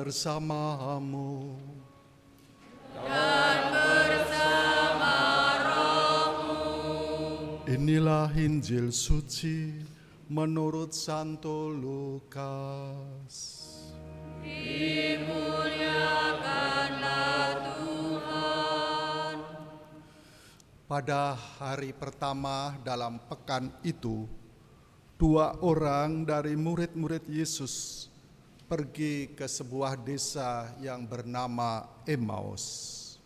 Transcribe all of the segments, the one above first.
bersamamu. Dan bersama rohmu. Inilah Injil suci menurut Santo Lukas. Dimuliakanlah Tuhan. Pada hari pertama dalam pekan itu, 2 orang dari murid-murid Yesus pergi ke sebuah desa yang bernama Emmaus,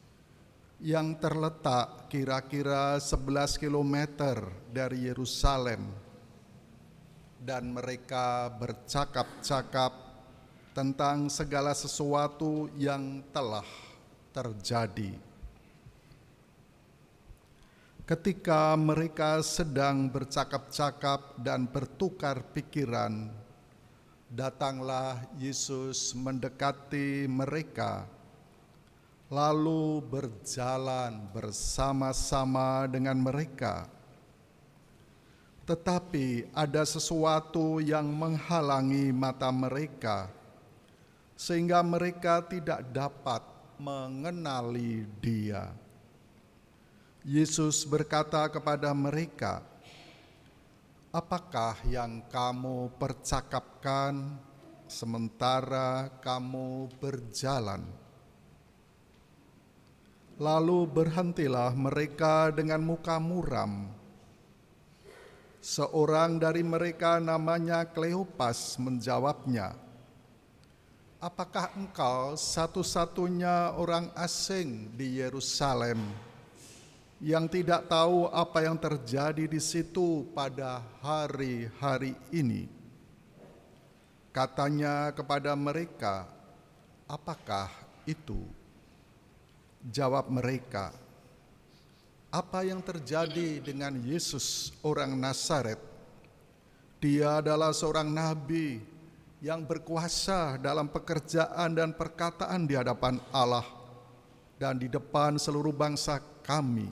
yang terletak kira-kira 11 km dari Yerusalem, dan mereka bercakap-cakap tentang segala sesuatu yang telah terjadi. Ketika mereka sedang bercakap-cakap dan bertukar pikiran, datanglah Yesus mendekati mereka, lalu berjalan bersama-sama dengan mereka. Tetapi ada sesuatu yang menghalangi mata mereka, sehingga mereka tidak dapat mengenali Dia. Yesus berkata kepada mereka, "Apakah yang kamu percakapkan sementara kamu berjalan?" Lalu berhentilah mereka dengan muka muram. Seorang dari mereka namanya Kleopas menjawabnya, "Apakah engkau satu-satunya orang asing di Yerusalem yang tidak tahu apa yang terjadi di situ pada hari-hari ini?" Katanya kepada mereka, "Apakah itu?" Jawab mereka, "Apa yang terjadi dengan Yesus orang Nazaret? Dia adalah seorang nabi yang berkuasa dalam pekerjaan dan perkataan di hadapan Allah dan di depan seluruh bangsa kami.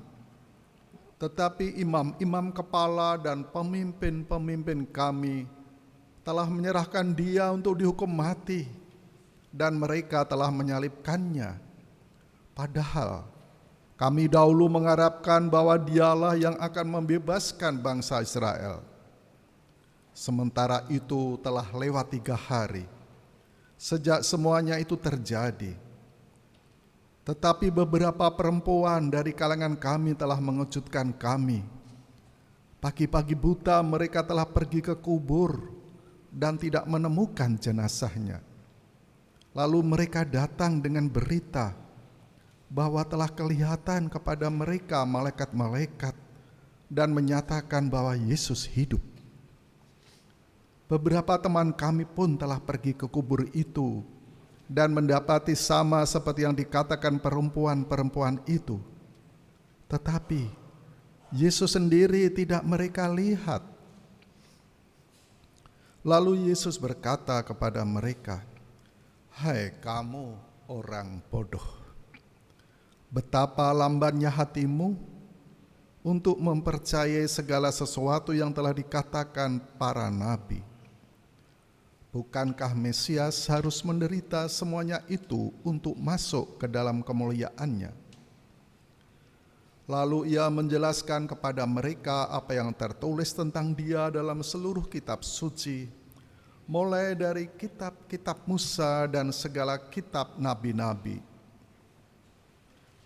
Tetapi imam-imam kepala dan pemimpin-pemimpin kami telah menyerahkan dia untuk dihukum mati, dan mereka telah menyalibkannya. Padahal kami dahulu mengharapkan bahwa dialah yang akan membebaskan bangsa Israel. Sementara itu telah lewat 3 hari sejak semuanya itu terjadi. Tetapi beberapa perempuan dari kalangan kami telah mengejutkan kami. Pagi-pagi buta mereka telah pergi ke kubur dan tidak menemukan jenazahnya. Lalu mereka datang dengan berita bahwa telah kelihatan kepada mereka malaikat-malaikat dan menyatakan bahwa Yesus hidup. Beberapa teman kami pun telah pergi ke kubur itu dan mendapati sama seperti yang dikatakan perempuan-perempuan itu. Tetapi Yesus sendiri tidak mereka lihat." Lalu Yesus berkata kepada mereka, "Hai kamu orang bodoh, betapa lambannya hatimu untuk mempercayai segala sesuatu yang telah dikatakan para nabi. Bukankah Mesias harus menderita semuanya itu untuk masuk ke dalam kemuliaannya?" Lalu ia menjelaskan kepada mereka apa yang tertulis tentang dia dalam seluruh kitab suci, mulai dari kitab-kitab Musa dan segala kitab nabi-nabi.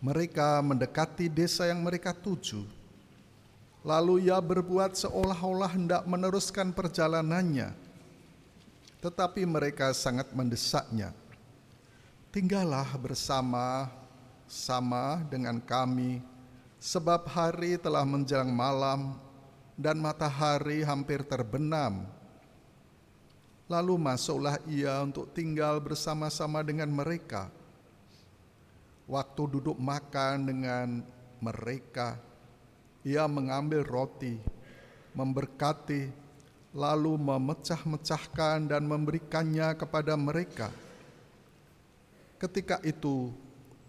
Mereka mendekati desa yang mereka tuju. Lalu ia berbuat seolah-olah hendak meneruskan perjalanannya, tetapi mereka sangat mendesaknya. "Tinggallah bersama-sama dengan kami, sebab hari telah menjelang malam dan matahari hampir terbenam." Lalu masuklah ia untuk tinggal bersama-sama dengan mereka. Waktu duduk makan dengan mereka, ia mengambil roti, memberkati, lalu memecah-mecahkan dan memberikannya kepada mereka. Ketika itu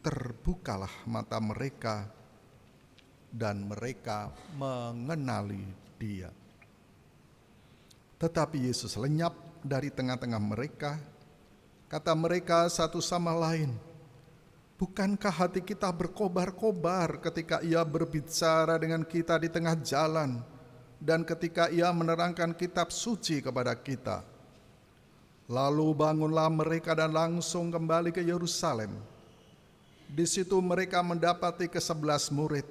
terbukalah mata mereka dan mereka mengenali Dia. Tetapi Yesus lenyap dari tengah-tengah mereka, Kata mereka satu sama lain, "Bukankah hati kita berkobar-kobar ketika Ia berbicara dengan kita di tengah jalan dan ketika Ia menerangkan kitab suci kepada kita?" Lalu bangunlah mereka dan langsung kembali ke Yerusalem. Di situ mereka mendapati ke-11 murid.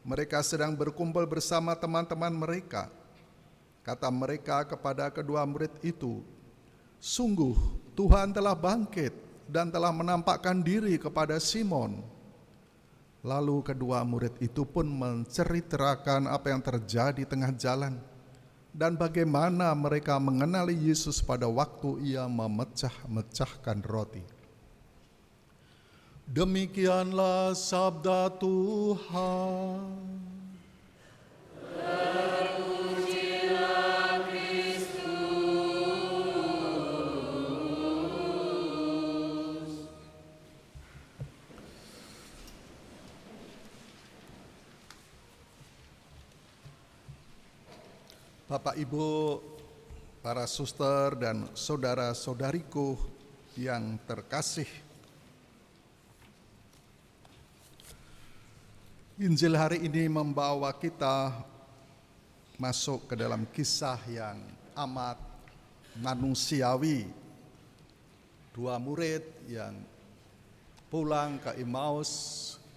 Mereka sedang berkumpul bersama teman-teman mereka. Kata mereka kepada kedua murid itu, "Sungguh Tuhan telah bangkit dan telah menampakkan diri kepada Simon." Lalu kedua murid itu pun menceritakan apa yang terjadi tengah jalan dan bagaimana mereka mengenali Yesus pada waktu Ia memecah-mecahkan roti. Demikianlah sabda Tuhan. Bapak, Ibu, para suster dan saudara-saudariku yang terkasih, Injil hari ini membawa kita masuk ke dalam kisah yang amat manusiawi. Dua murid yang pulang ke Emmaus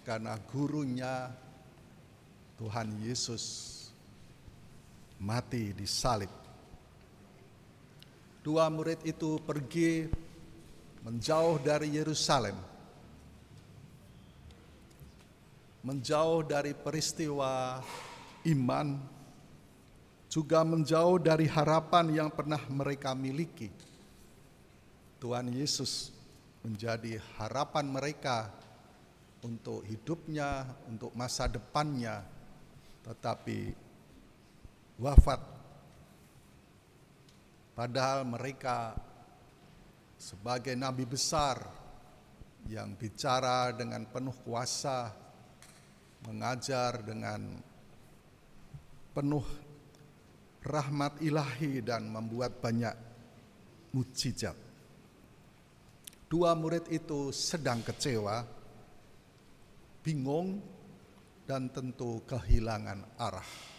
karena gurunya Tuhan Yesus mati disalib. Dua murid itu pergi menjauh dari Yerusalem, menjauh dari peristiwa iman, juga menjauh dari harapan yang pernah mereka miliki. Tuhan Yesus menjadi harapan mereka untuk hidupnya, untuk masa depannya, tetapi wafat. Padahal mereka sebagai nabi besar yang bicara dengan penuh kuasa, mengajar dengan penuh rahmat ilahi dan membuat banyak mukjizat. Dua murid itu sedang kecewa, bingung, dan tentu kehilangan arah.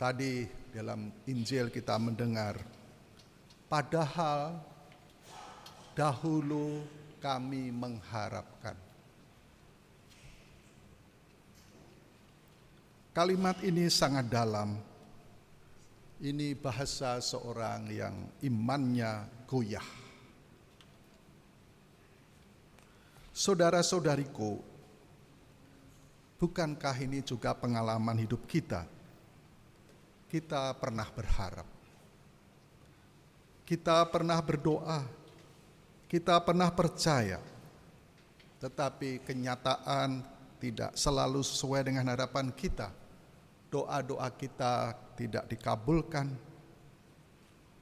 Tadi dalam Injil kita mendengar, padahal dahulu kami mengharapkan. Kalimat ini sangat dalam. Ini bahasa seorang yang imannya goyah. Saudara-saudariku, bukankah ini juga pengalaman hidup kita? Kita pernah berharap, kita pernah berdoa, kita pernah percaya, tetapi kenyataan tidak selalu sesuai dengan harapan kita. Doa-doa kita tidak dikabulkan,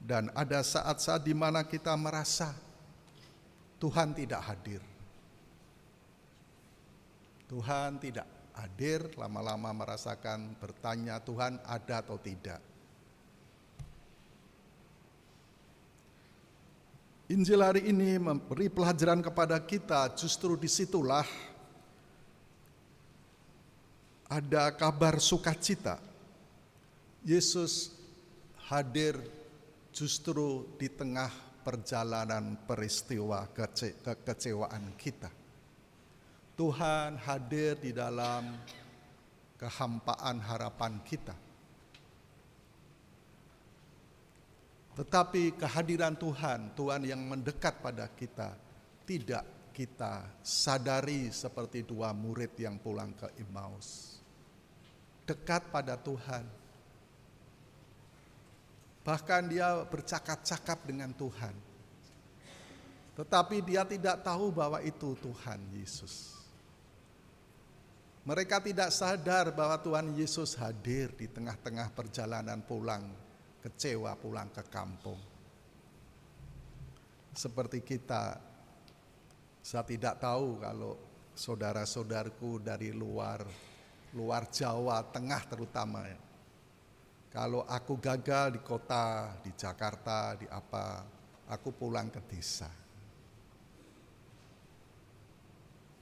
dan ada saat-saat di mana kita merasa Tuhan tidak hadir. Tuhan tidak hadir, lama-lama merasakan bertanya, Tuhan ada atau tidak? Injil hari ini memberi pelajaran kepada kita, justru disitulah ada kabar sukacita. Yesus hadir justru di tengah perjalanan peristiwa kekecewaan kita. Tuhan hadir di dalam kehampaan harapan kita. Tetapi kehadiran Tuhan, Tuhan yang mendekat pada kita, tidak kita sadari seperti dua murid yang pulang ke Emmaus. Dekat pada Tuhan. Bahkan dia bercakap-cakap dengan Tuhan. Tetapi dia tidak tahu bahwa itu Tuhan Yesus. Mereka tidak sadar bahwa Tuhan Yesus hadir di tengah-tengah perjalanan pulang, kecewa pulang ke kampung. Seperti kita, saya tidak tahu kalau saudara-saudaraku dari luar Jawa Tengah terutama ya, Kalau aku gagal di kota, di Jakarta, di apa, aku pulang ke desa.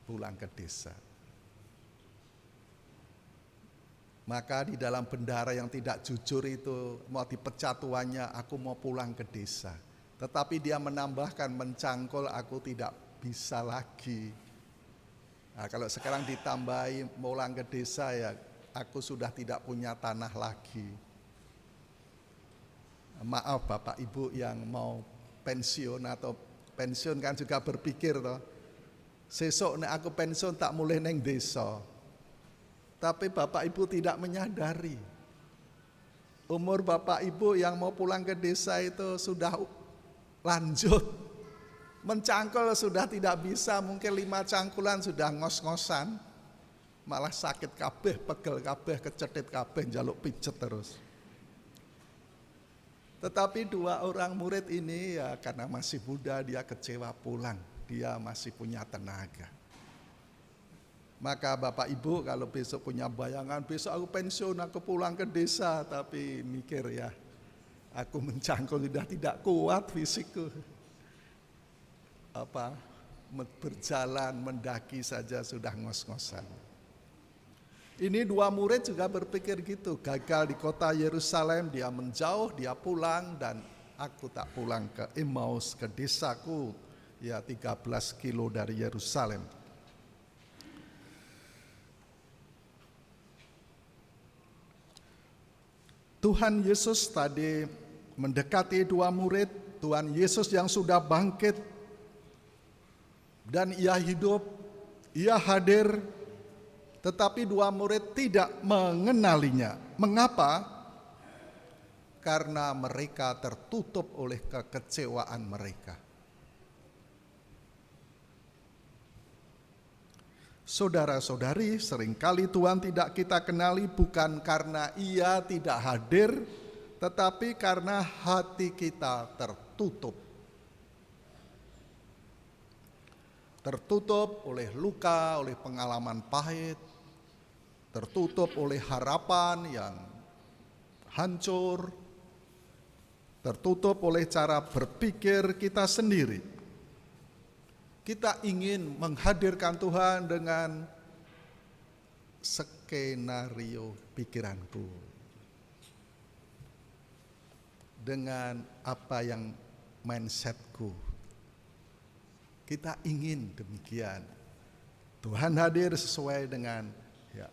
Pulang ke desa. Maka di dalam bendara yang tidak jujur itu mau dipecat tuannya, aku mau pulang ke desa. Tetapi dia menambahkan, mencangkul aku tidak bisa lagi. Nah, kalau sekarang ditambahi pulang ke desa ya, aku sudah tidak punya tanah lagi. Maaf Bapak Ibu yang mau pensiun atau pensiun kan juga berpikir toh, sesok nek aku pensiun tak mulai neng desa. Tapi Bapak Ibu tidak menyadari umur Bapak Ibu yang mau pulang ke desa itu sudah lanjut. Mencangkul sudah tidak bisa, mungkin 5 cangkulan sudah ngos-ngosan. Malah sakit kabeh, pegel kabeh, kecetit kabeh, njaluk pijet terus. Tetapi 2 orang murid ini ya karena masih muda dia kecewa pulang. Dia masih punya tenaga. Maka Bapak Ibu kalau besok punya bayangan, besok aku pensiun, aku pulang ke desa. Tapi mikir ya, aku mencangkul sudah tidak kuat fisikku. Berjalan, mendaki saja sudah ngos-ngosan. Ini 2 murid juga berpikir gitu, gagal di kota Yerusalem, dia menjauh, dia pulang, dan aku tak pulang ke Emmaus, ke desaku, ya 13 kilo dari Yerusalem. Tuhan Yesus tadi mendekati 2 murid, Tuhan Yesus yang sudah bangkit, dan ia hidup, ia hadir, tetapi 2 murid tidak mengenalinya. Mengapa? Karena mereka tertutup oleh kekecewaan mereka. Saudara-saudari, seringkali Tuhan tidak kita kenali bukan karena ia tidak hadir, tetapi karena hati kita tertutup. Tertutup oleh luka, oleh pengalaman pahit, tertutup oleh harapan yang hancur, tertutup oleh cara berpikir kita sendiri. Kita ingin menghadirkan Tuhan dengan skenario pikiranku, dengan apa yang mindsetku. Kita ingin demikian. Tuhan hadir sesuai dengan ya,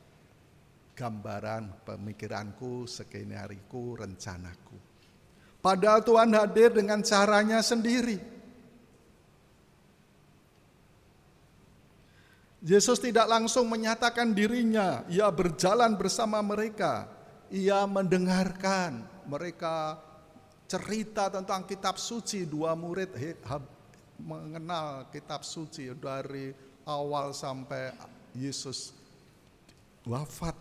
gambaran pemikiranku, skenarioku, rencanaku. Padahal Tuhan hadir dengan caranya sendiri. Yesus tidak langsung menyatakan dirinya, ia berjalan bersama mereka, ia mendengarkan mereka cerita tentang kitab suci. 2 murid mengenal kitab suci dari awal sampai Yesus wafat.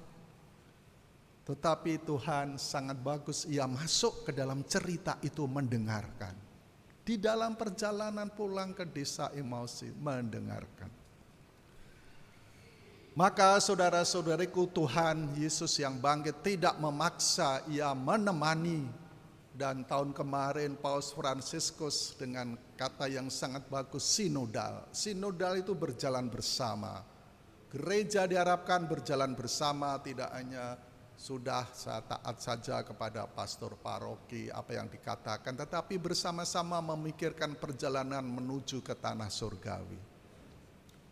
Tetapi Tuhan sangat bagus, ia masuk ke dalam cerita itu mendengarkan. Di dalam perjalanan pulang ke desa Emmaus mendengarkan. Maka saudara-saudariku, Tuhan Yesus yang bangkit tidak memaksa, ia menemani. Dan tahun kemarin Paus Fransiskus dengan kata yang sangat bagus, sinodal. Sinodal itu berjalan bersama. Gereja diharapkan berjalan bersama, tidak hanya sudah saya taat saja kepada pastor paroki apa yang dikatakan, tetapi bersama-sama memikirkan perjalanan menuju ke tanah surgawi.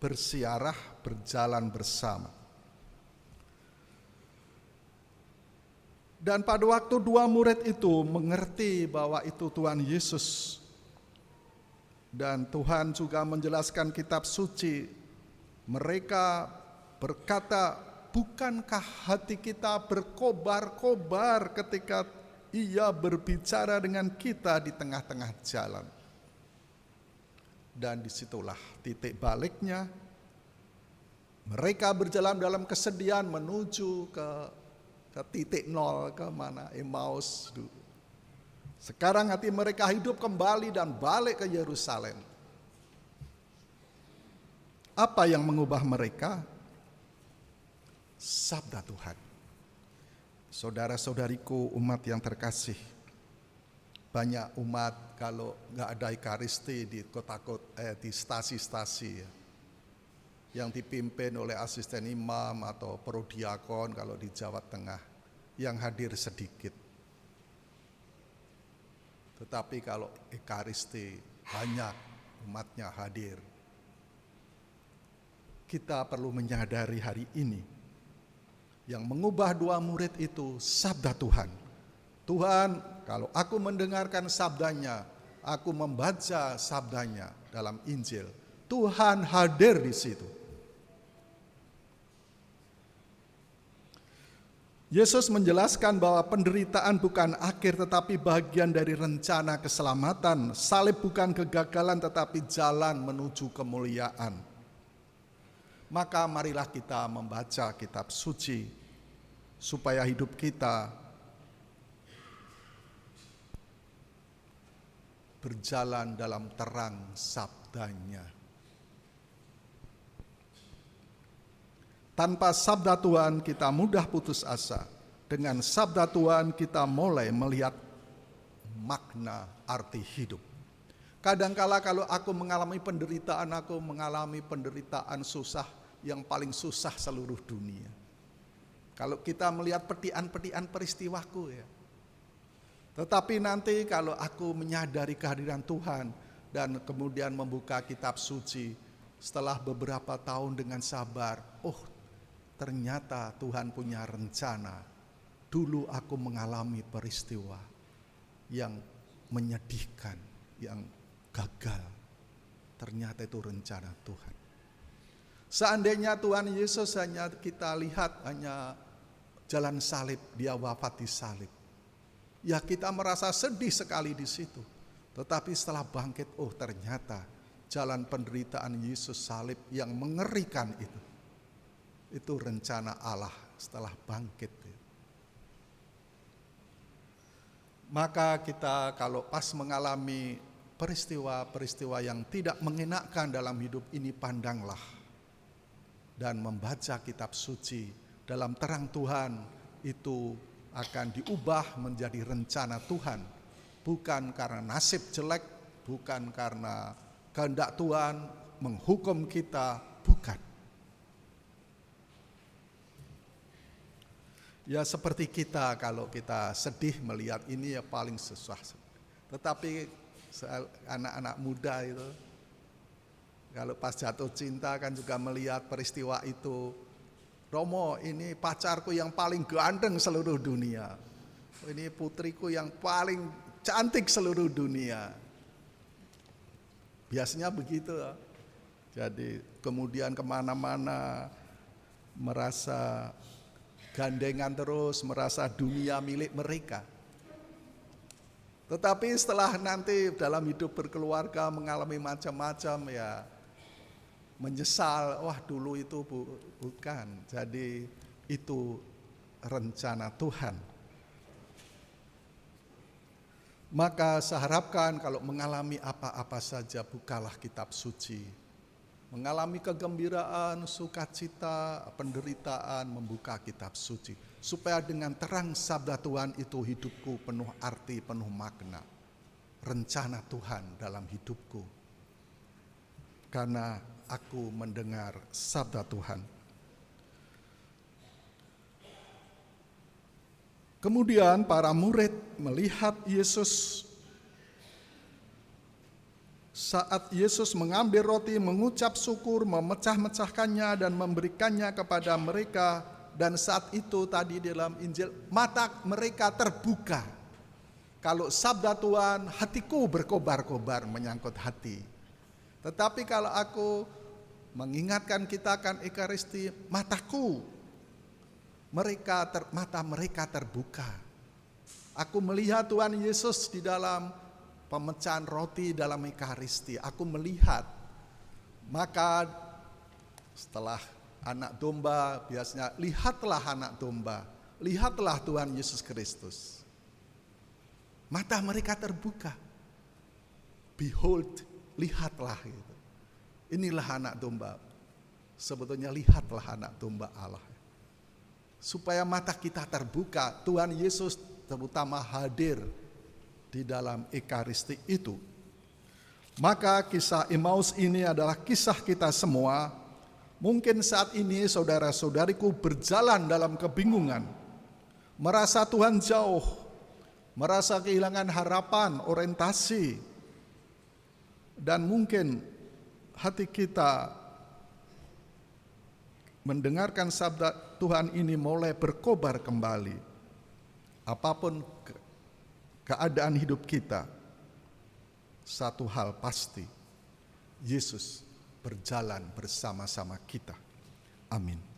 Bersiarah, berjalan bersama. Dan pada waktu 2 murid itu mengerti bahwa itu Tuhan Yesus, dan Tuhan juga menjelaskan kitab suci, mereka berkata, bukankah hati kita berkobar-kobar ketika ia berbicara dengan kita di tengah-tengah jalan? Dan disitulah titik baliknya. Mereka berjalan dalam kesedihan menuju ke titik nol, ke mana? Emmaus. Sekarang hati mereka hidup kembali dan balik ke Yerusalem. Apa yang mengubah mereka? Sabda Tuhan. Saudara-saudariku, umat yang terkasih, banyak umat kalau nggak ada ekaristi di kota-kota, di stasi-stasi ya, yang dipimpin oleh asisten imam atau prodiakon kalau di Jawa Tengah, yang hadir sedikit. Tetapi kalau ekaristi banyak umatnya hadir. Kita perlu menyadari hari ini, yang mengubah dua murid itu sabda Tuhan. Tuhan, kalau aku mendengarkan sabdanya, aku membaca sabdanya dalam Injil, Tuhan hadir di situ. Yesus menjelaskan bahwa penderitaan bukan akhir tetapi bagian dari rencana keselamatan. Salib bukan kegagalan tetapi jalan menuju kemuliaan. Maka marilah kita membaca kitab suci supaya hidup kita berjalan dalam terang sabdanya. Tanpa sabda Tuhan kita mudah putus asa. Dengan sabda Tuhan kita mulai melihat makna arti hidup. Kadangkala kalau aku mengalami penderitaan susah yang paling susah seluruh dunia. Kalau kita melihat petian-petian peristiwaku ya. Tetapi nanti kalau aku menyadari kehadiran Tuhan dan kemudian membuka kitab suci, setelah beberapa tahun dengan sabar, ternyata Tuhan punya rencana. Dulu aku mengalami peristiwa yang menyedihkan, yang gagal. Ternyata itu rencana Tuhan. Seandainya Tuhan Yesus hanya kita lihat hanya jalan salib, dia wafat di salib. Ya kita merasa sedih sekali di situ. Tetapi setelah bangkit, ternyata jalan penderitaan Yesus salib yang mengerikan itu rencana Allah setelah bangkit. Maka kita kalau pas mengalami peristiwa-peristiwa yang tidak mengenakkan dalam hidup ini, pandanglah dan membaca kitab suci dalam terang Tuhan, itu akan diubah menjadi rencana Tuhan. Bukan karena nasib jelek, bukan karena kehendak Tuhan menghukum kita, bukan. Ya seperti kita kalau kita sedih melihat ini ya paling susah. Tetapi anak-anak muda itu kalau pas jatuh cinta kan juga melihat peristiwa itu. Romo, ini pacarku yang paling ganteng seluruh dunia. Ini putriku yang paling cantik seluruh dunia. Biasanya begitu. Jadi kemudian kemana-mana merasa gandengan terus, merasa dunia milik mereka. Tetapi setelah nanti dalam hidup berkeluarga mengalami macam-macam ya, menyesal, dulu itu bukan. Jadi itu rencana Tuhan. Maka saya harapkan kalau mengalami apa-apa saja, bukalah kitab suci. Mengalami kegembiraan, sukacita, penderitaan, membuka kitab suci. Supaya dengan terang sabda Tuhan itu hidupku penuh arti, penuh makna. Rencana Tuhan dalam hidupku. Karena aku mendengar sabda Tuhan. Kemudian para murid melihat Yesus. Saat Yesus mengambil roti, mengucap syukur, memecah-mecahkannya dan memberikannya kepada mereka. Dan saat itu tadi dalam Injil, mata mereka terbuka. Kalau sabda Tuhan, hatiku berkobar-kobar menyangkut hati. Tetapi kalau aku mengingatkan kita akan Ekaristi, mata mereka terbuka. Aku melihat Tuhan Yesus di dalam pemecahan roti dalam Ekaristi. Aku melihat. Maka setelah anak domba, biasanya lihatlah anak domba, lihatlah Tuhan Yesus Kristus. Mata mereka terbuka. Behold, lihatlah gitu. Inilah anak domba. Sebetulnya lihatlah anak domba Allah. supaya mata kita terbuka, Tuhan Yesus terutama hadir di dalam Ekaristi itu. Maka kisah Emmaus ini adalah kisah kita semua. Mungkin saat ini saudara-saudariku berjalan dalam kebingungan, merasa Tuhan jauh, merasa kehilangan harapan, orientasi, dan mungkin hati kita mendengarkan sabda Tuhan ini mulai berkobar kembali. Apapun keadaan hidup kita, satu hal pasti, Yesus berjalan bersama-sama kita. Amin.